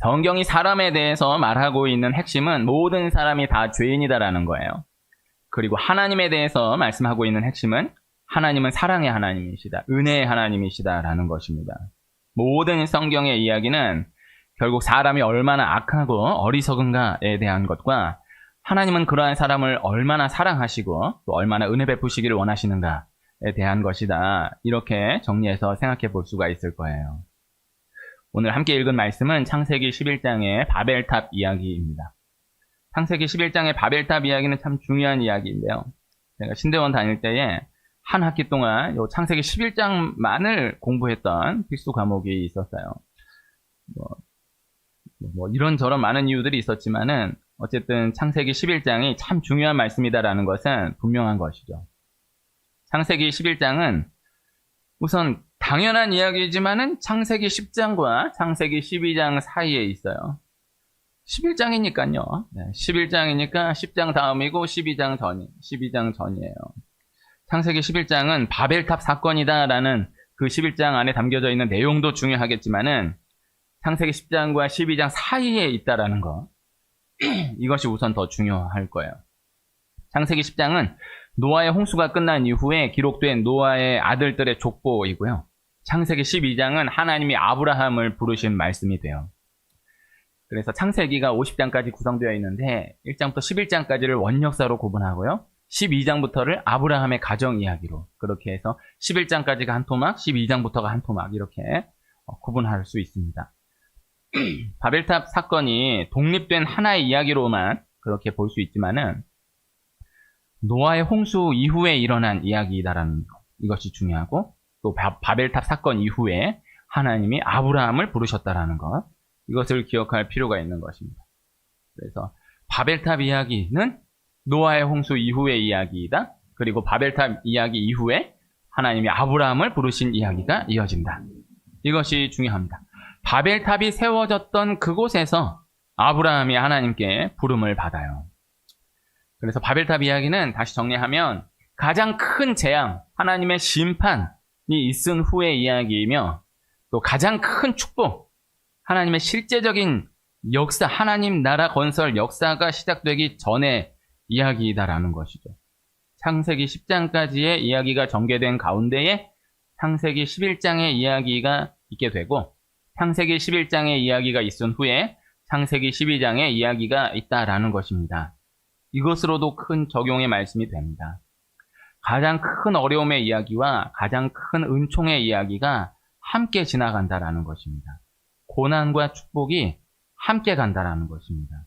성경이 사람에 대해서 말하고 있는 핵심은 모든 사람이 다 죄인이다라는 거예요. 그리고 하나님에 대해서 말씀하고 있는 핵심은 하나님은 사랑의 하나님이시다, 은혜의 하나님이시다라는 것입니다. 모든 성경의 이야기는 결국 사람이 얼마나 악하고 어리석은가에 대한 것과 하나님은 그러한 사람을 얼마나 사랑하시고 또 얼마나 은혜 베푸시기를 원하시는가에 대한 것이다. 이렇게 정리해서 생각해 볼 수가 있을 거예요. 오늘 함께 읽은 말씀은 창세기 11장의 바벨탑 이야기입니다. 창세기 11장의 바벨탑 이야기는 참 중요한 이야기인데요. 제가 신대원 다닐 때에 한 학기 동안 요 창세기 11장만을 공부했던 필수 과목이 있었어요. 뭐 이런저런 많은 이유들이 있었지만은 어쨌든 창세기 11장이 참 중요한 말씀이다라는 것은 분명한 것이죠. 창세기 11장은 우선 당연한 이야기지만은 창세기 10장과 창세기 12장 사이에 있어요. 11장이니까요. 11장이니까 10장 다음이고 12장 전이에요. 창세기 11장은 바벨탑 사건이다라는 그 11장 안에 담겨져 있는 내용도 중요하겠지만은 창세기 10장과 12장 사이에 있다라는 것, 이것이 우선 더 중요할 거예요. 창세기 10장은 노아의 홍수가 끝난 이후에 기록된 노아의 아들들의 족보이고요. 창세기 12장은 하나님이 아브라함을 부르신 말씀이 돼요. 그래서 창세기가 50장까지 구성되어 있는데 1장부터 11장까지를 원역사로 구분하고요. 12장부터를 아브라함의 가정 이야기로, 그렇게 해서 11장까지가 한 토막, 12장부터가 한 토막, 이렇게 구분할 수 있습니다. 바벨탑 사건이 독립된 하나의 이야기로만 그렇게 볼 수 있지만은 노아의 홍수 이후에 일어난 이야기다라는 것, 이것이 중요하고, 또 바벨탑 사건 이후에 하나님이 아브라함을 부르셨다라는 것, 이것을 기억할 필요가 있는 것입니다. 그래서 바벨탑 이야기는 노아의 홍수 이후의 이야기이다. 그리고 바벨탑 이야기 이후에 하나님이 아브라함을 부르신 이야기가 이어진다. 이것이 중요합니다. 바벨탑이 세워졌던 그곳에서 아브라함이 하나님께 부름을 받아요. 그래서 바벨탑 이야기는 다시 정리하면 가장 큰 재앙, 하나님의 심판이 있은 후의 이야기이며, 또 가장 큰 축복, 하나님의 실제적인 역사, 하나님 나라 건설 역사가 시작되기 전의 이야기이다라는 것이죠. 창세기 10장까지의 이야기가 전개된 가운데에 창세기 11장의 이야기가 있게 되고, 창세기 11장의 이야기가 있은 후에 창세기 12장의 이야기가 있다라는 것입니다. 이것으로도 큰 적용의 말씀이 됩니다. 가장 큰 어려움의 이야기와 가장 큰 은총의 이야기가 함께 지나간다라는 것입니다. 고난과 축복이 함께 간다라는 것입니다.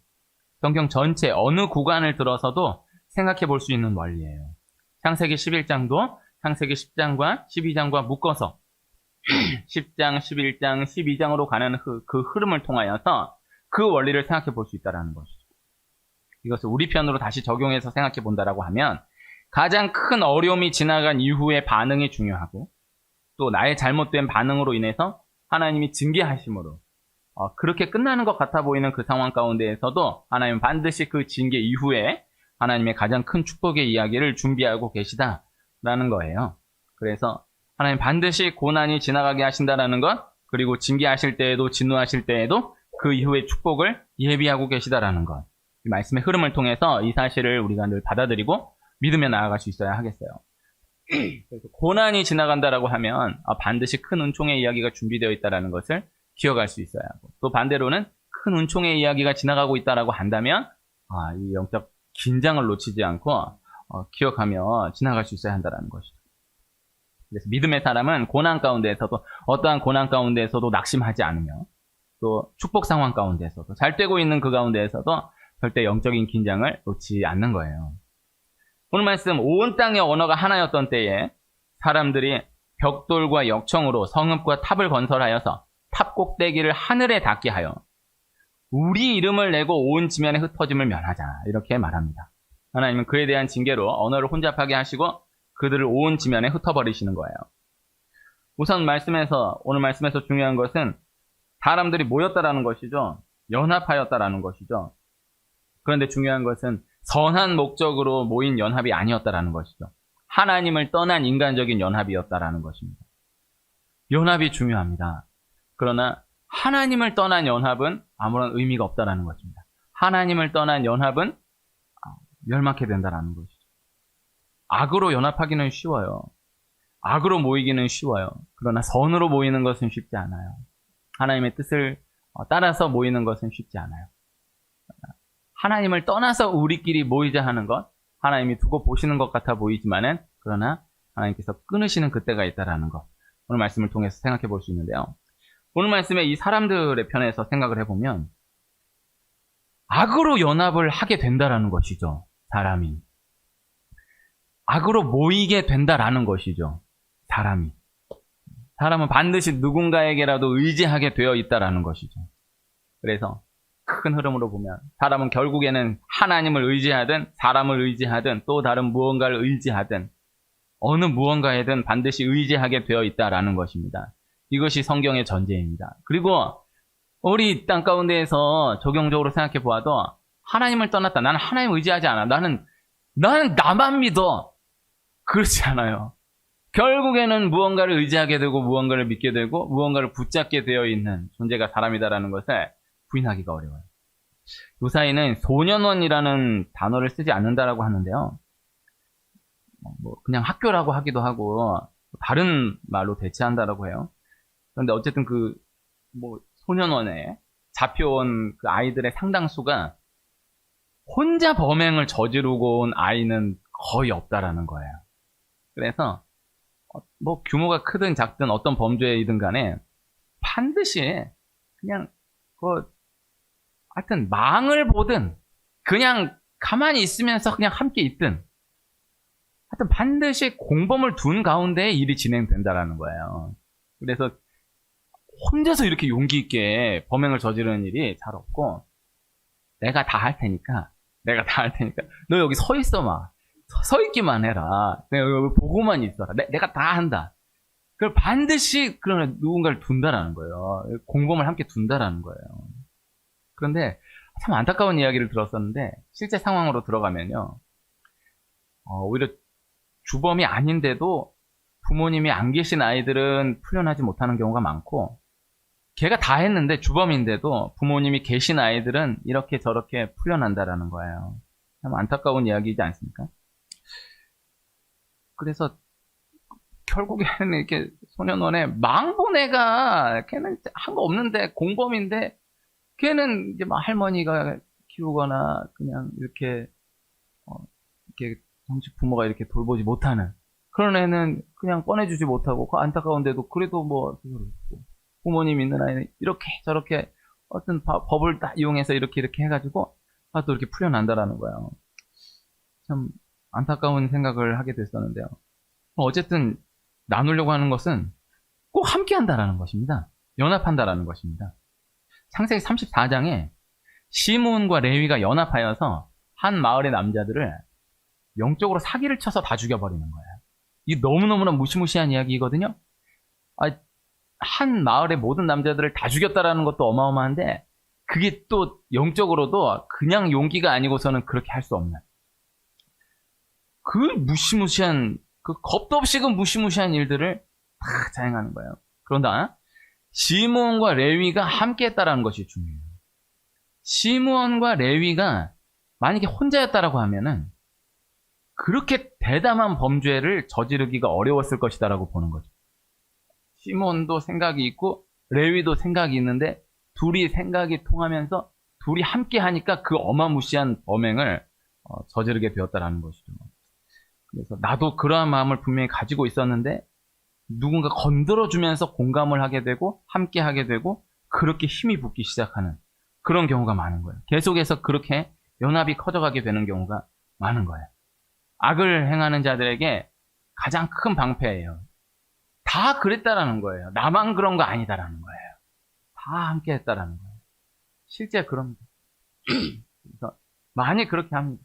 성경 전체 어느 구간을 들어서도 생각해 볼 수 있는 원리예요. 창세기 11장도 창세기 10장과 12장과 묶어서 10장, 11장, 12장으로 가는 그 흐름을 통하여서 그 원리를 생각해 볼 수 있다는 것이죠. 이것을 우리 편으로 다시 적용해서 생각해 본다라고 하면 가장 큰 어려움이 지나간 이후의 반응이 중요하고, 또 나의 잘못된 반응으로 인해서 하나님이 징계하심으로 그렇게 끝나는 것 같아 보이는 그 상황 가운데에서도 하나님은 반드시 그 징계 이후에 하나님의 가장 큰 축복의 이야기를 준비하고 계시다라는 거예요. 그래서 하나님 반드시 고난이 지나가게 하신다라는 것, 그리고 징계하실 때에도 진노하실 때에도 그 이후의 축복을 예비하고 계시다라는 것, 이 말씀의 흐름을 통해서 이 사실을 우리가 늘 받아들이고 믿으며 나아갈 수 있어야 하겠어요. 그래서 고난이 지나간다라고 하면 반드시 큰 은총의 이야기가 준비되어 있다는 것을 기억할 수 있어야 하고, 또 반대로는 큰 은총의 이야기가 지나가고 있다라고 한다면 이 영적 긴장을 놓치지 않고 기억하며 지나갈 수 있어야 한다는 것이죠. 그래서 믿음의 사람은 고난 가운데에서도, 어떠한 고난 가운데에서도 낙심하지 않으며, 또 축복 상황 가운데에서도, 잘 되고 있는 그 가운데에서도 절대 영적인 긴장을 놓지 않는 거예요. 오늘 말씀, 온 땅의 언어가 하나였던 때에 사람들이 벽돌과 역청으로 성읍과 탑을 건설하여서 탑 꼭대기를 하늘에 닿게 하여 우리 이름을 내고 온 지면에 흩어짐을 면하자, 이렇게 말합니다. 하나님은 그에 대한 징계로 언어를 혼잡하게 하시고 그들을 온 지면에 흩어버리시는 거예요. 우선 오늘 말씀에서 중요한 것은 사람들이 모였다라는 것이죠. 연합하였다라는 것이죠. 그런데 중요한 것은 선한 목적으로 모인 연합이 아니었다라는 것이죠. 하나님을 떠난 인간적인 연합이었다라는 것입니다. 연합이 중요합니다. 그러나 하나님을 떠난 연합은 아무런 의미가 없다라는 것입니다. 하나님을 떠난 연합은 멸망하게 된다라는 것이죠. 악으로 연합하기는 쉬워요. 악으로 모이기는 쉬워요. 그러나 선으로 모이는 것은 쉽지 않아요. 하나님의 뜻을 따라서 모이는 것은 쉽지 않아요. 하나님을 떠나서 우리끼리 모이자 하는 것, 하나님이 두고 보시는 것 같아 보이지만은, 그러나 하나님께서 끊으시는 그때가 있다라는 것, 오늘 말씀을 통해서 생각해 볼 수 있는데요. 오늘 말씀에 이 사람들의 편에서 생각을 해보면 악으로 연합을 하게 된다라는 것이죠. 사람이. 악으로 모이게 된다라는 것이죠. 사람이. 사람은 반드시 누군가에게라도 의지하게 되어 있다라는 것이죠. 그래서 큰 흐름으로 보면 사람은 결국에는 하나님을 의지하든 사람을 의지하든 또 다른 무언가를 의지하든 어느 무언가에든 반드시 의지하게 되어 있다라는 것입니다. 이것이 성경의 전제입니다. 그리고 우리 땅 가운데에서 적용적으로 생각해 보아도 하나님을 떠났다. 나는 하나님 의지하지 않아. 나는 나만 믿어. 그렇지 않아요. 결국에는 무언가를 의지하게 되고 무언가를 믿게 되고 무언가를 붙잡게 되어 있는 존재가 사람이다라는 것을 부인하기가 어려워요. 요사이는 소년원이라는 단어를 쓰지 않는다라고 하는데요. 그냥 학교라고 하기도 하고 다른 말로 대체한다라고 해요. 그런데 어쨌든 소년원에 잡혀온 그 아이들의 상당수가 혼자 범행을 저지르고 온 아이는 거의 없다라는 거예요. 그래서 규모가 크든 작든 어떤 범죄이든 간에 반드시 그냥 하여튼 망을 보든 그냥 가만히 있으면서 그냥 함께 있든 하여튼 반드시 공범을 둔 가운데 일이 진행된다라는 거예요. 그래서 혼자서 이렇게 용기 있게 범행을 저지르는 일이 잘 없고 내가 다 할 테니까 너 여기 서 있어 서 있기만 해라. 내가 여기 보고만 있어라. 내가 다 한다. 그걸 반드시 그런 누군가를 둔다라는 거예요. 공범을 함께 둔다라는 거예요. 그런데 참 안타까운 이야기를 들었었는데 실제 상황으로 들어가면요. 오히려 주범이 아닌데도 부모님이 안 계신 아이들은 풀려나지 못하는 경우가 많고 걔가 다 했는데 주범인데도 부모님이 계신 아이들은 이렇게 저렇게 풀려난다라는 거예요. 참 안타까운 이야기이지 않습니까? 그래서 결국에는 이렇게 소년원에 망본 애가 걔는 한 거 없는데 공범인데 걔는 이제 할머니가 키우거나 그냥 이렇게 정식 부모가 이렇게 돌보지 못하는 그런 애는 그냥 꺼내주지 못하고 안타까운데도 그래도 부모님 있는 아이는 이렇게 저렇게 어떤 법을 다 이용해서 이렇게 해가지고 또 이렇게 풀려난다라는 거예요. 참 안타까운 생각을 하게 됐었는데요. 어쨌든 나누려고 하는 것은 꼭 함께 한다라는 것입니다. 연합한다라는 것입니다. 창세기 34장에 시므온과 레위가 연합하여서 한 마을의 남자들을 영적으로 사기를 쳐서 다 죽여버리는 거예요. 이게 너무너무나 무시무시한 이야기거든요. 한 마을의 모든 남자들을 다 죽였다라는 것도 어마어마한데 그게 또 영적으로도 그냥 용기가 아니고서는 그렇게 할 수 없는 그 무시무시한 겁도 없이 무시무시한 일들을 다 자행하는 거예요. 그런다 시므온과 레위가 함께 했다라는 것이 중요해요. 시므온과 레위가 만약에 혼자였다라고 하면은 그렇게 대담한 범죄를 저지르기가 어려웠을 것이다라고 보는 거죠. 시몬도 생각이 있고 레위도 생각이 있는데 둘이 생각이 통하면서 둘이 함께 하니까 그 어마무시한 범행을 저지르게 되었다라는 것이죠. 그래서 나도 그러한 마음을 분명히 가지고 있었는데 누군가 건드려주면서 공감을 하게 되고 함께 하게 되고 그렇게 힘이 붙기 시작하는 그런 경우가 많은 거예요. 계속해서 그렇게 연합이 커져가게 되는 경우가 많은 거예요. 악을 행하는 자들에게 가장 큰 방패예요. 다 그랬다라는 거예요. 나만 그런 거 아니다라는 거예요. 다 함께 했다라는 거예요. 실제 그럽니다. 그래서 많이 그렇게 합니다.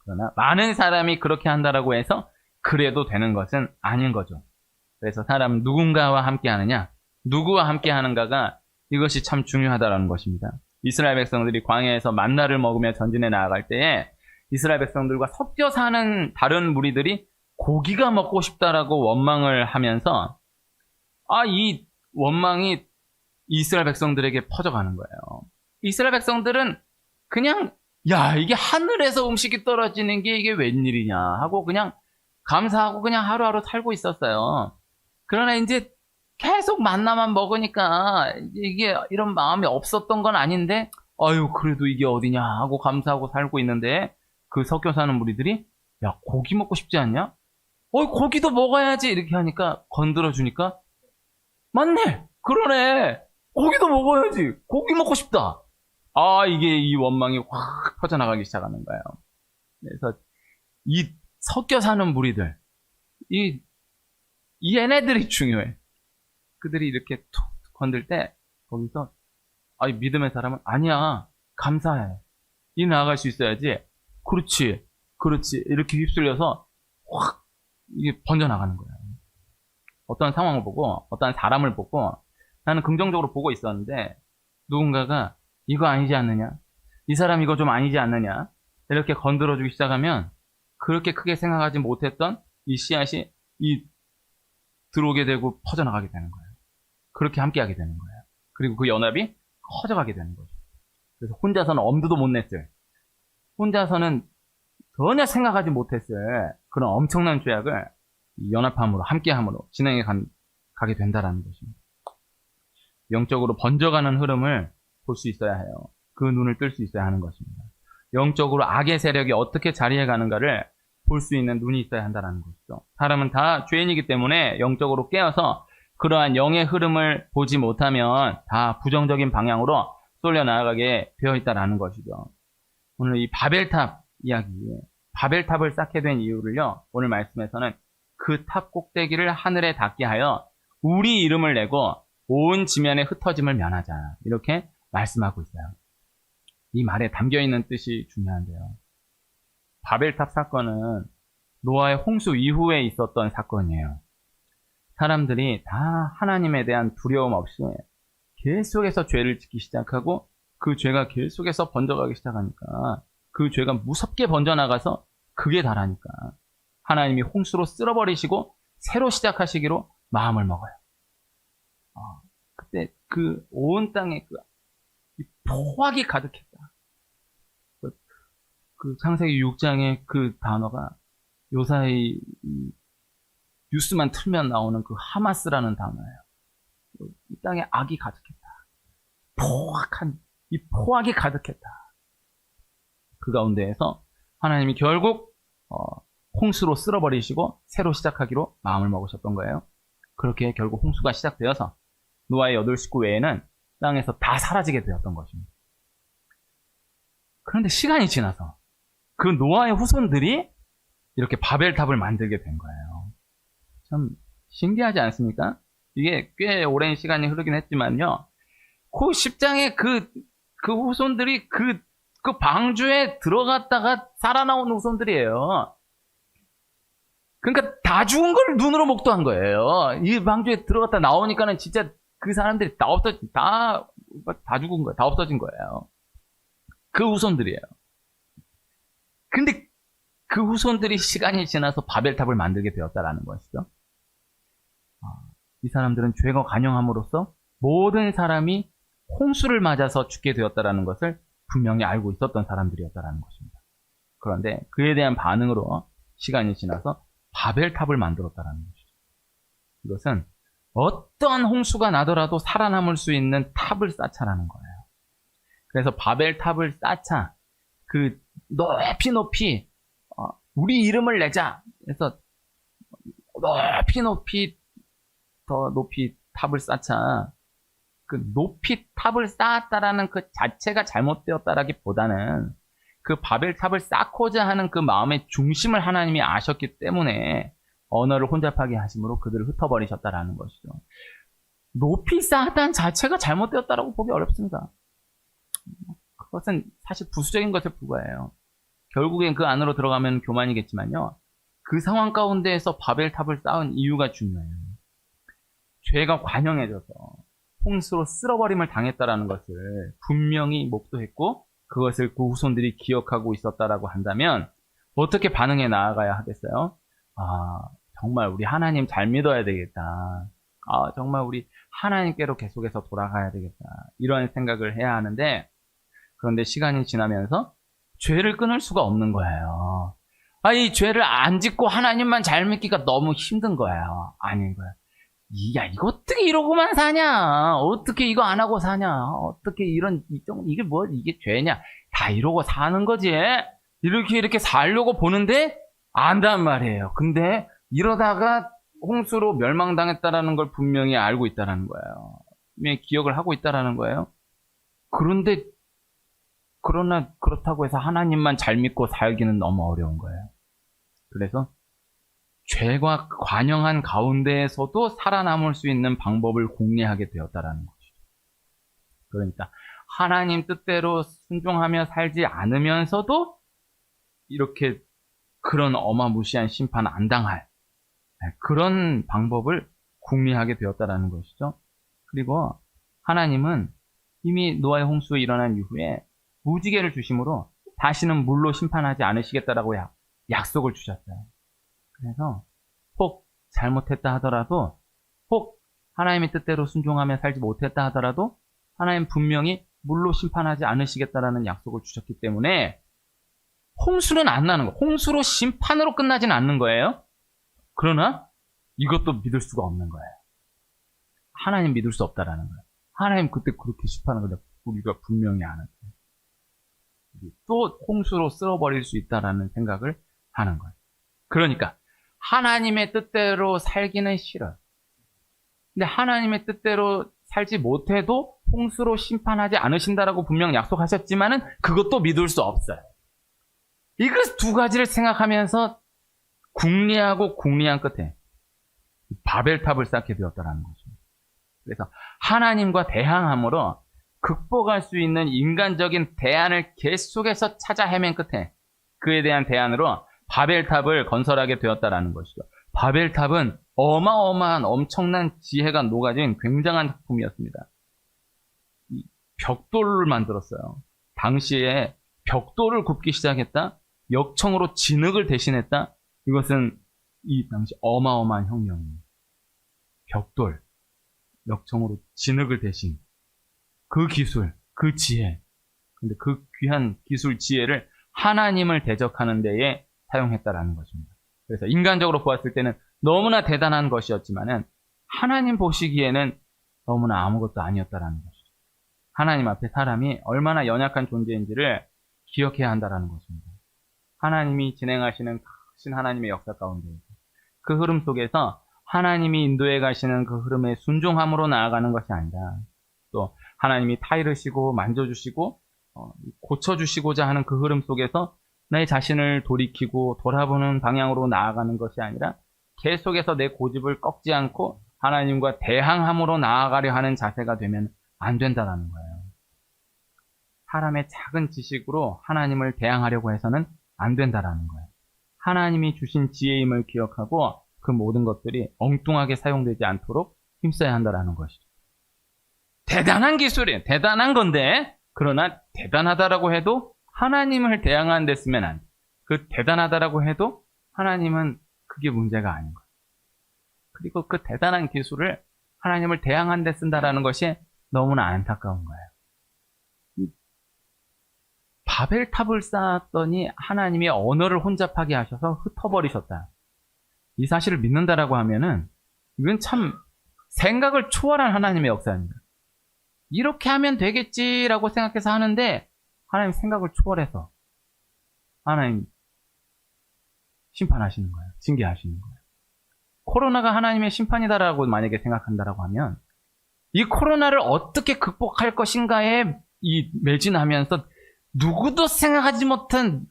그러나 많은 사람이 그렇게 한다라고 해서 그래도 되는 것은 아닌 거죠. 그래서 사람 누군가와 함께 하느냐, 누구와 함께 하는가가 이것이 참 중요하다라는 것입니다. 이스라엘 백성들이 광야에서 만나를 먹으며 전진해 나아갈 때에 이스라엘 백성들과 섞여 사는 다른 무리들이 고기가 먹고 싶다라고 원망을 하면서 이 원망이 이스라엘 백성들에게 퍼져가는 거예요. 이스라엘 백성들은 그냥 야 이게 하늘에서 음식이 떨어지는 게 이게 웬일이냐 하고 그냥 감사하고 그냥 하루하루 살고 있었어요. 그러나 이제 계속 만나만 먹으니까 이게 이런 마음이 없었던 건 아닌데 아유 그래도 이게 어디냐 하고 감사하고 살고 있는데 그 섞여 사는 무리들이 야 고기 먹고 싶지 않냐? 고기도 먹어야지 이렇게 하니까 건드려 주니까 맞네 그러네 고기도 먹어야지 고기 먹고 싶다. 이게 이 원망이 확 퍼져나가기 시작하는 거예요. 그래서 이 섞여 사는 무리들 이 얘네들이 중요해. 그들이 이렇게 툭 건들 때 거기서 믿음의 사람은 아니야 감사해 이 나아갈 수 있어야지 그렇지 이렇게 휩쓸려서 확 이게 번져나가는 거예요. 어떤 상황을 보고 어떤 사람을 보고 나는 긍정적으로 보고 있었는데 누군가가 이거 아니지 않느냐 이 사람 이거 좀 아니지 않느냐 이렇게 건드려주기 시작하면 그렇게 크게 생각하지 못했던 이 씨앗이 들어오게 되고 퍼져나가게 되는 거예요. 그렇게 함께하게 되는 거예요. 그리고 그 연합이 커져가게 되는 거죠. 그래서 혼자서는 엄두도 못 냈을, 혼자서는 전혀 생각하지 못했을 그런 엄청난 죄악을 연합함으로, 함께함으로 진행해 가게 된다라는 것입니다. 영적으로 번져가는 흐름을 볼 수 있어야 해요. 그 눈을 뜰 수 있어야 하는 것입니다. 영적으로 악의 세력이 어떻게 자리해 가는가를 볼 수 있는 눈이 있어야 한다는 것이죠. 사람은 다 죄인이기 때문에 영적으로 깨어서 그러한 영의 흐름을 보지 못하면 다 부정적인 방향으로 쏠려 나아가게 되어 있다는 것이죠. 오늘 이 바벨탑 이야기, 바벨탑을 쌓게 된 이유를요, 오늘 말씀에서는 그 탑 꼭대기를 하늘에 닿게 하여 우리 이름을 내고 온 지면에 흩어짐을 면하자. 이렇게 말씀하고 있어요. 이 말에 담겨있는 뜻이 중요한데요. 바벨탑 사건은 노아의 홍수 이후에 있었던 사건이에요. 사람들이 다 하나님에 대한 두려움 없이 계속해서 죄를 짓기 시작하고 그 죄가 계속해서 번져가기 시작하니까 그 죄가 무섭게 번져나가서 극에 달하니까 하나님이 홍수로 쓸어버리시고 새로 시작하시기로 마음을 먹어요. 그때 그 온 땅에 포악이 가득했다. 그 창세기 6장의 그 단어가 요사이 뉴스만 틀면 나오는 그 하마스라는 단어예요. 이 땅에 악이 가득했다. 이 포악이 가득했다. 그 가운데에서 하나님이 결국 홍수로 쓸어버리시고 새로 시작하기로 마음을 먹으셨던 거예요. 그렇게 결국 홍수가 시작되어서 노아의 8식구 외에는 땅에서 다 사라지게 되었던 것입니다. 그런데 시간이 지나서 그 노아의 후손들이 이렇게 바벨탑을 만들게 된 거예요. 참 신기하지 않습니까? 이게 꽤 오랜 시간이 흐르긴 했지만요. 그 10장에 그 후손들이 그 방주에 들어갔다가 살아나온 후손들이에요. 그러니까 다 죽은 걸 눈으로 목도한 거예요. 이 방주에 들어갔다 나오니까는 진짜 그 사람들이 다 죽은 거예요. 다 없어진 거예요. 그 후손들이에요. 근데 그 후손들이 시간이 지나서 바벨탑을 만들게 되었다라는 것이죠. 이 사람들은 죄가 관영함으로써 모든 사람이 홍수를 맞아서 죽게 되었다라는 것을 분명히 알고 있었던 사람들이었다라는 것입니다. 그런데 그에 대한 반응으로 시간이 지나서 바벨탑을 만들었다라는 것이죠. 이것은 어떠한 홍수가 나더라도 살아남을 수 있는 탑을 쌓자라는 거예요. 그래서 바벨탑을 쌓자. 그 높이 우리 이름을 내자. 그래서 더 높이 탑을 쌓자. 그 높이 탑을 쌓았다라는 그 자체가 잘못되었다라기보다는 그 바벨탑을 쌓고자 하는 그 마음의 중심을 하나님이 아셨기 때문에 언어를 혼잡하게 하심으로 그들을 흩어버리셨다라는 것이죠. 높이 쌓았다는 자체가 잘못되었다라고 보기 어렵습니다. 그것은 사실 부수적인 것에 불과해요. 결국엔 그 안으로 들어가면 교만이겠지만요. 그 상황 가운데에서 바벨탑을 쌓은 이유가 중요해요. 죄가 관영해져서 홍수로 쓸어버림을 당했다라는 것을 분명히 목도했고 그것을 그 후손들이 기억하고 있었다라고 한다면 어떻게 반응해 나아가야 하겠어요? 정말 우리 하나님 잘 믿어야 되겠다. 정말 우리 하나님께로 계속해서 돌아가야 되겠다. 이런 생각을 해야 하는데, 그런데 시간이 지나면서 죄를 끊을 수가 없는 거예요. 이 죄를 안 짓고 하나님만 잘 믿기가 너무 힘든 거예요. 아닌 거예요. 야, 이거 어떻게 이러고만 사냐? 어떻게 이거 안 하고 사냐? 어떻게 이게 뭐, 이게 죄냐? 다 이러고 사는 거지. 이렇게 살려고 보는데, 안단 말이에요. 근데, 이러다가 홍수로 멸망당했다라는 걸 분명히 알고 있다라는 거예요. 분명히 기억을 하고 있다라는 거예요. 그러나 그렇다고 해서 하나님만 잘 믿고 살기는 너무 어려운 거예요. 그래서 죄가 관영한 가운데에서도 살아남을 수 있는 방법을 공략하게 되었다라는 것이죠. 그러니까 하나님 뜻대로 순종하며 살지 않으면서도 이렇게 그런 어마무시한 심판 안 당할 그런 방법을 궁리하게 되었다라는 것이죠. 그리고 하나님은 이미 노아의 홍수에 일어난 이후에 무지개를 주심으로 다시는 물로 심판하지 않으시겠다라고 약속을 주셨어요. 그래서 혹 잘못했다 하더라도, 혹 하나님의 뜻대로 순종하며 살지 못했다 하더라도 하나님 분명히 물로 심판하지 않으시겠다라는 약속을 주셨기 때문에 홍수는 안 나는 거예요. 홍수로 심판으로 끝나지는 않는 거예요. 그러나 이것도 믿을 수가 없는 거예요. 하나님 믿을 수 없다라는 거예요. 하나님 그때 그렇게 심판하는 걸 우리가 분명히 아는 거예요. 또 홍수로 쓸어버릴 수 있다라는 생각을 하는 거예요. 그러니까 하나님의 뜻대로 살기는 싫어요. 근데 하나님의 뜻대로 살지 못해도 홍수로 심판하지 않으신다라고 분명 약속하셨지만은 그것도 믿을 수 없어요. 이거 두 가지를 생각하면서 궁리하고 궁리한 끝에 바벨탑을 쌓게 되었다라는 거죠. 그래서 하나님과 대항함으로 극복할 수 있는 인간적인 대안을 계속해서 찾아 헤맨 끝에 그에 대한 대안으로 바벨탑을 건설하게 되었다라는 것이죠. 바벨탑은 어마어마한 엄청난 지혜가 녹아진 굉장한 작품이었습니다. 벽돌을 만들었어요. 당시에 벽돌을 굽기 시작했다. 역청으로 진흙을 대신했다. 이것은 이 당시 어마어마한 혁명입니다. 벽돌, 역청으로 진흙을 대신 그 기술, 그 지혜, 근데 그 귀한 기술 지혜를 하나님을 대적하는 데에 사용했다라는 것입니다. 그래서 인간적으로 보았을 때는 너무나 대단한 것이었지만은 하나님 보시기에는 너무나 아무것도 아니었다라는 것이죠. 하나님 앞에 사람이 얼마나 연약한 존재인지를 기억해야 한다라는 것입니다. 하나님이 진행하시는 크신 하나님의 역사 가운데 그 흐름 속에서 하나님이 인도해 가시는 그 흐름에 순종함으로 나아가는 것이 아니라 또 하나님이 타이르시고 만져주시고 고쳐주시고자 하는 그 흐름 속에서 내 자신을 돌이키고 돌아보는 방향으로 나아가는 것이 아니라 계속해서 내 고집을 꺾지 않고 하나님과 대항함으로 나아가려 하는 자세가 되면 안 된다는 거예요. 사람의 작은 지식으로 하나님을 대항하려고 해서는 안 된다는 거예요. 하나님이 주신 지혜임을 기억하고 그 모든 것들이 엉뚱하게 사용되지 않도록 힘써야 한다는 것이죠. 대단한 기술이에요. 대단한 건데 그러나 대단하다라고 해도 하나님을 대항하는 데 쓰면 안 돼. 그 대단하다라고 해도 하나님은 그게 문제가 아닌 거예요. 그리고 그 대단한 기술을 하나님을 대항하는 데 쓴다라는 것이 너무나 안타까운 거예요. 바벨탑을 쌓았더니 하나님이 언어를 혼잡하게 하셔서 흩어버리셨다. 이 사실을 믿는다라고 하면은 이건 참 생각을 초월한 하나님의 역사입니다. 이렇게 하면 되겠지라고 생각해서 하는데 하나님 생각을 초월해서 하나님 심판하시는 거예요. 징계하시는 거예요. 코로나가 하나님의 심판이다라고 만약에 생각한다라고 하면 이 코로나를 어떻게 극복할 것인가에 매진하면서 누구도 생각하지 못한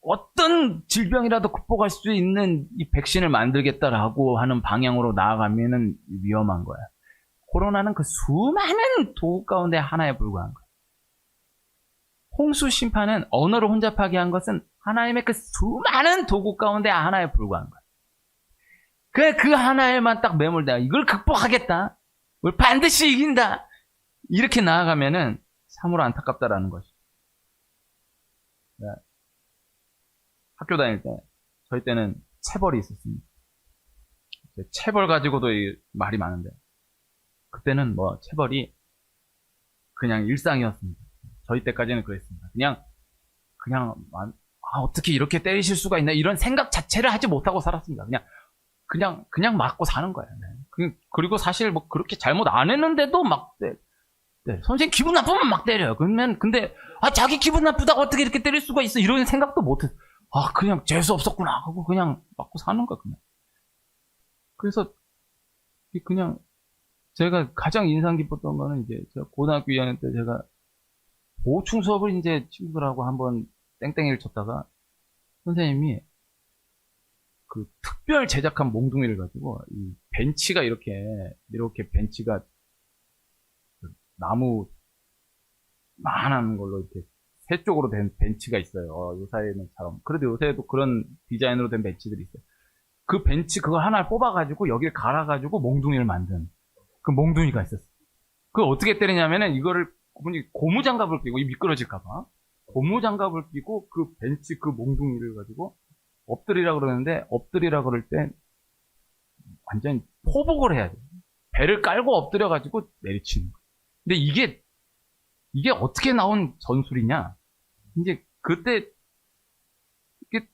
어떤 질병이라도 극복할 수 있는 이 백신을 만들겠다라고 하는 방향으로 나아가면은 위험한 거야. 코로나는 그 수많은 도구 가운데 하나에 불과한 거야. 홍수 심판은 언어를 혼잡하게 한 것은 하나님의 그 수많은 도구 가운데 하나에 불과한 거야. 그 하나에만 딱 매몰돼. 이걸 극복하겠다. 이걸 반드시 이긴다. 이렇게 나아가면은 참으로 안타깝다라는 것이. 학교 다닐 때 저희 때는 체벌이 있었습니다. 체벌 가지고도 말이 많은데 그때는 뭐 체벌이 그냥 일상이었습니다. 저희 때까지는 그랬습니다. 그냥 어떻게 이렇게 때리실 수가 있나 이런 생각 자체를 하지 못하고 살았습니다. 그냥 맞고 사는 거예요. 네. 그리고 사실 뭐 그렇게 잘못 안 했는데도 막 선생님 기분 나쁘면 막 때려요. 근데 자기 기분 나쁘다고 어떻게 이렇게 때릴 수가 있어 이런 생각도 못했어. 그냥 재수 없었구나 하고 그냥 맞고 사는 거야 그냥. 그래서 그냥 제가 가장 인상 깊었던 거는 이제 제가 고등학교 2학년 때 제가 보충 수업을 이제 친구들하고 한번 땡땡이를 쳤다가 선생님이 그 특별 제작한 몽둥이를 가지고 이 벤치가 이렇게 벤치가 나무 만한 걸로 이렇게 세 쪽으로 된 벤치가 있어요. 요사이는 처럼. 그래도 요새도 그런 디자인으로 된 벤치들이 있어요. 그 벤치 그걸 하나를 뽑아가지고 여기를 갈아가지고 몽둥이를 만든 그 몽둥이가 있었어요. 그걸 어떻게 때리냐면은 이거를 고무장갑을 끼고 미끄러질까봐 고무장갑을 끼고 그 벤치 그 몽둥이를 가지고 엎드리라 그러는데 엎드리라 그럴 때 완전 포복을 해야 돼요. 배를 깔고 엎드려가지고 내리치는 거예요. 근데 이게 어떻게 나온 전술이냐? 이제 그때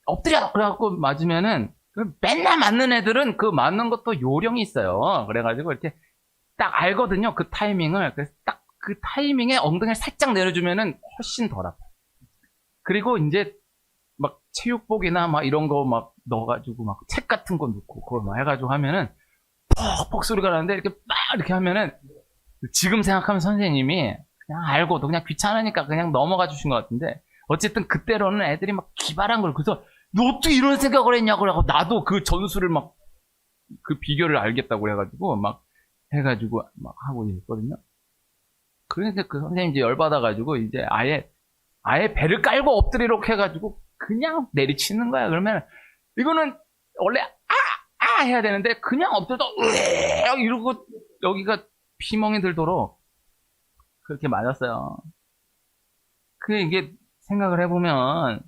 엎드려 그래갖고 맞으면은 맨날 맞는 애들은 그 맞는 것도 요령이 있어요. 그래가지고 이렇게 딱 알거든요. 그 타이밍을. 그래서 딱 그 타이밍에 엉덩이를 살짝 내려주면은 훨씬 덜 아파요. 그리고 이제 막 체육복이나 막 이런 거 막 넣어가지고 막 책 같은 거 넣고 그걸 막 해가지고 하면은 퍽퍽 소리가 나는데 이렇게 막 이렇게 하면은 지금 생각하면 선생님이 그냥 알고도 그냥 귀찮으니까 그냥 넘어가 주신 것 같은데 어쨌든 그때로는 애들이 막 기발한 걸 그래서 너 어떻게 이런 생각을 했냐고 그래갖고 나도 그 전술을 막 그 비결을 알겠다고 해가지고 막 해가지고 막 하고 있거든요. 그런데 그 선생님 이제 열받아가지고 이제 아예 배를 깔고 엎드리도록 해가지고 그냥 내리치는 거야. 그러면 이거는 원래 해야 되는데 그냥 엎드려서 이러고 여기가 피멍이 들도록 그렇게 맞았어요. 이게 생각을 해보면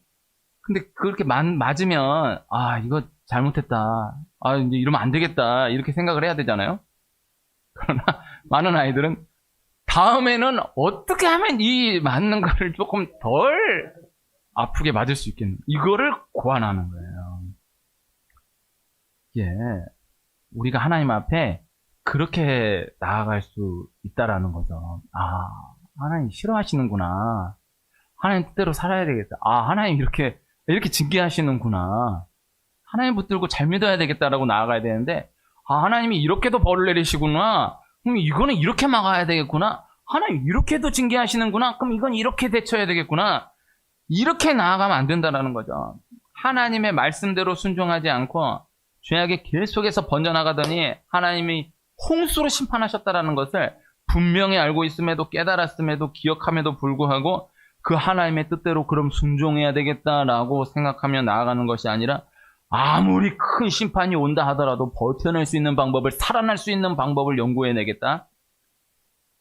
근데 그렇게 맞으면 이거 잘못했다. 이제 이러면 안 되겠다. 이렇게 생각을 해야 되잖아요. 그러나 많은 아이들은 다음에는 어떻게 하면 이 맞는 거를 조금 덜 아프게 맞을 수 있겠는 이거를 고안하는 거예요. 우리가 하나님 앞에 그렇게 나아갈 수 있다라는 거죠. 하나님 싫어하시는구나. 하나님 뜻대로 살아야 되겠다. 하나님 이렇게 징계하시는구나. 하나님 붙들고 잘 믿어야 되겠다라고 나아가야 되는데, 하나님이 이렇게도 벌을 내리시구나. 그럼 이거는 이렇게 막아야 되겠구나. 하나님 이렇게도 징계하시는구나. 그럼 이건 이렇게 대처해야 되겠구나. 이렇게 나아가면 안 된다라는 거죠. 하나님의 말씀대로 순종하지 않고 죄악의 길 속에서 번져나가더니 하나님이 홍수로 심판하셨다라는 것을 분명히 알고 있음에도 깨달았음에도 기억함에도 불구하고 그 하나님의 뜻대로 그럼 순종해야 되겠다라고 생각하며 나아가는 것이 아니라 아무리 큰 심판이 온다 하더라도 버텨낼 수 있는 방법을 살아날 수 있는 방법을 연구해내겠다.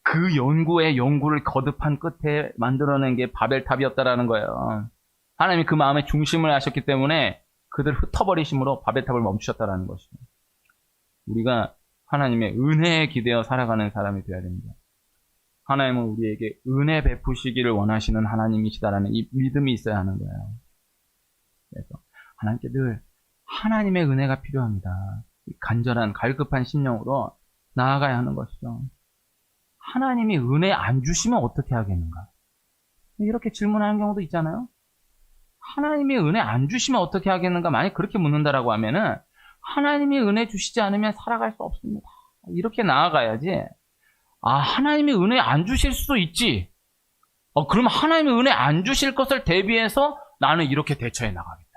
그 연구를 거듭한 끝에 만들어낸 게 바벨탑이었다라는 거예요. 하나님이 그 마음의 중심을 아셨기 때문에 그들 흩어버리심으로 바벨탑을 멈추셨다라는 것이죠. 우리가 하나님의 은혜에 기대어 살아가는 사람이 되어야 됩니다. 하나님은 우리에게 은혜 베푸시기를 원하시는 하나님이시다라는 이 믿음이 있어야 하는 거예요. 그래서 하나님께 늘 하나님의 은혜가 필요합니다. 간절한 갈급한 심령으로 나아가야 하는 것이죠. 하나님이 은혜 안 주시면 어떻게 하겠는가? 이렇게 질문하는 경우도 있잖아요. 하나님이 은혜 안 주시면 어떻게 하겠는가? 만약 그렇게 묻는다라고 하면은 하나님이 은혜 주시지 않으면 살아갈 수 없습니다. 이렇게 나아가야지. 하나님이 은혜 안 주실 수도 있지. 그럼 하나님이 은혜 안 주실 것을 대비해서 나는 이렇게 대처해 나가겠다.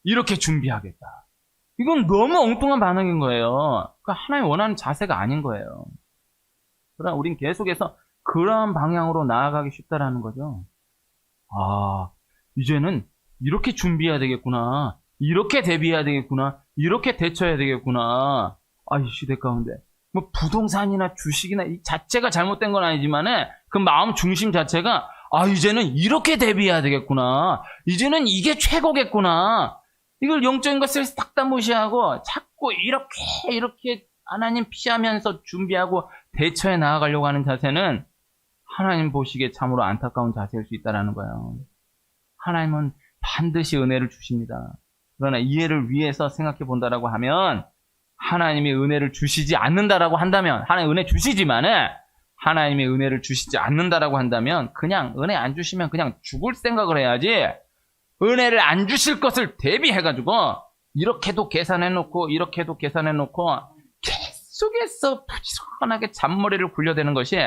이렇게 준비하겠다. 이건 너무 엉뚱한 반응인 거예요. 그러니까 하나님 원하는 자세가 아닌 거예요. 그러나 우린 계속해서 그러한 방향으로 나아가기 쉽다라는 거죠. 이제는 이렇게 준비해야 되겠구나. 이렇게 대비해야 되겠구나. 이렇게 대처해야 되겠구나. 이 시대 가운데. 뭐 부동산이나 주식이나 이 자체가 잘못된 건 아니지만은 그 마음 중심 자체가 이제는 이렇게 대비해야 되겠구나. 이제는 이게 최고겠구나. 이걸 영적인 것을 싹 다 무시하고 자꾸 이렇게 하나님 피하면서 준비하고 대처해 나아가려고 하는 자세는 하나님 보시기에 참으로 안타까운 자세일 수 있다는 거예요. 하나님은 반드시 은혜를 주십니다. 그러나 이해를 위해서 생각해 본다라고 하면 하나님이 은혜를 주시지 않는다라고 한다면, 하나님 은혜 주시지만은 하나님이 은혜를 주시지 않는다라고 한다면 그냥 은혜 안 주시면 그냥 죽을 생각을 해야지, 은혜를 안 주실 것을 대비해가지고 이렇게도 계산해놓고 이렇게도 계산해놓고 계속해서 부지런하게 잔머리를 굴려대는 것이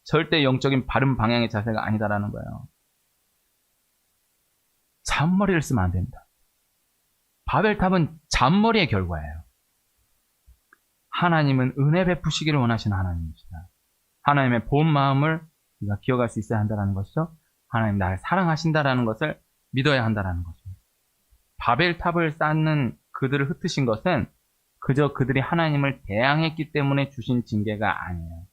절대 영적인 바른 방향의 자세가 아니다라는 거예요. 잔머리를 쓰면 안 됩니다. 바벨탑은 잔머리의 결과예요. 하나님은 은혜 베푸시기를 원하시는 하나님이시다. 하나님의 본 마음을 우리가 기억할 수 있어야 한다는 것이죠. 하나님 나를 사랑하신다라는 것을 믿어야 한다는 것입니다. 바벨탑을 쌓는 그들을 흩으신 것은 그저 그들이 하나님을 대항했기 때문에 주신 징계가 아니에요.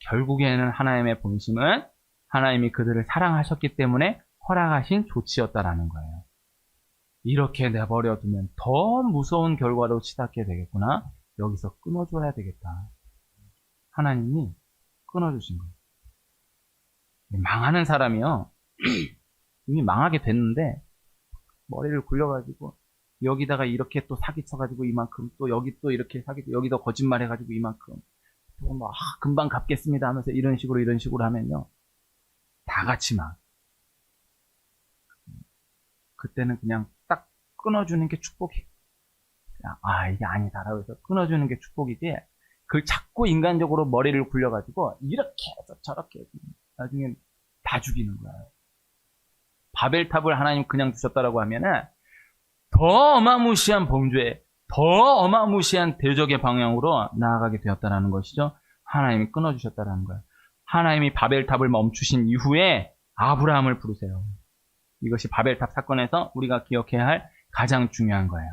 결국에는 하나님의 본심은 하나님이 그들을 사랑하셨기 때문에 허락하신 조치였다라는 거예요. 이렇게 내버려두면 더 무서운 결과로 치닫게 되겠구나. 여기서 끊어줘야 되겠다. 하나님이 끊어주신 거예요. 망하는 사람이요. 이미 망하게 됐는데 머리를 굴려가지고 여기다가 이렇게 또 사기쳐가지고 이만큼, 또 여기 또 이렇게 여기다 거짓말해가지고 이만큼, 또 뭐 금방 갚겠습니다 하면서 이런 식으로 하면요, 다 같이 막 그때는 그냥 딱 끊어주는 게 축복이에요. 그냥 이게 아니다라고 해서 끊어주는 게 축복이지, 그걸 자꾸 인간적으로 머리를 굴려가지고 이렇게 해서 저렇게 해서 나중에 다 죽이는 거예요. 바벨탑을 하나님 그냥 두셨다라고 하면은 더 어마무시한 범죄, 더 어마무시한 대적의 방향으로 나아가게 되었다는 것이죠. 하나님이 끊어주셨다는 거예요. 하나님이 바벨탑을 멈추신 이후에 아브라함을 부르세요. 이것이 바벨탑 사건에서 우리가 기억해야 할 가장 중요한 거예요.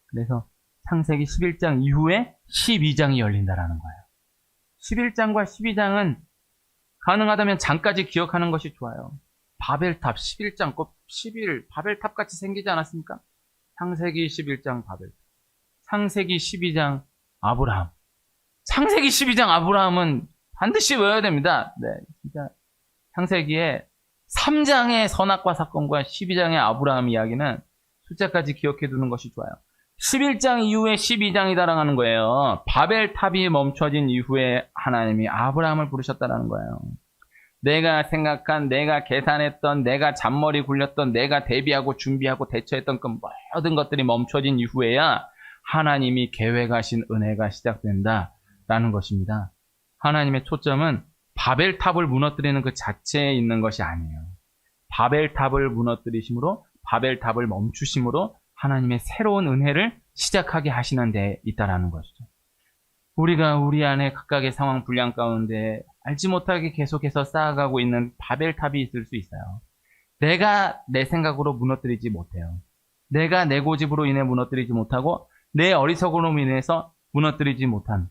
그래서 창세기 11장 이후에 12장이 열린다라는 거예요. 11장과 12장은 가능하다면 장까지 기억하는 것이 좋아요. 바벨탑 11장 꼭 11 바벨탑 같이 생기지 않았습니까? 창세기 11장 바벨탑, 창세기 12장 아브라함. 창세기 12장 아브라함은 반드시 외워야 됩니다. 네, 진짜 창세기에 3장의 선악과 사건과 12장의 아브라함 이야기는 숫자까지 기억해 두는 것이 좋아요. 11장 이후에 12장이 달아가는 거예요. 바벨탑이 멈춰진 이후에 하나님이 아브라함을 부르셨다는 거예요. 내가 생각한, 내가 계산했던, 내가 잔머리 굴렸던, 내가 대비하고 준비하고 대처했던 그 모든 것들이 멈춰진 이후에야 하나님이 계획하신 은혜가 시작된다라는 것입니다. 하나님의 초점은 바벨탑을 무너뜨리는 그 자체에 있는 것이 아니에요. 바벨탑을 무너뜨리심으로, 바벨탑을 멈추심으로 하나님의 새로운 은혜를 시작하게 하시는 데 있다라는 것이죠. 우리가 우리 안에 각각의 상황 분량 가운데 알지 못하게 계속해서 쌓아가고 있는 바벨탑이 있을 수 있어요. 내가 내 생각으로 무너뜨리지 못해요. 내가 내 고집으로 인해 무너뜨리지 못하고, 내 어리석음으로 인해서 무너뜨리지 못한,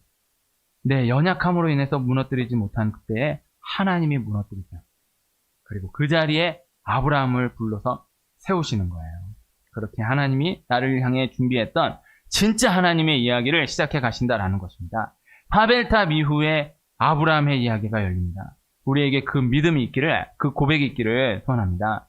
내 연약함으로 인해서 무너뜨리지 못한 그때에 하나님이 무너뜨리세요. 그리고 그 자리에 아브라함을 불러서 세우시는 거예요. 그렇게 하나님이 나를 향해 준비했던 진짜 하나님의 이야기를 시작해 가신다라는 것입니다. 바벨탑 이후에 아브라함의 이야기가 열립니다. 우리에게 그 믿음이 있기를, 그 고백이 있기를 소원합니다.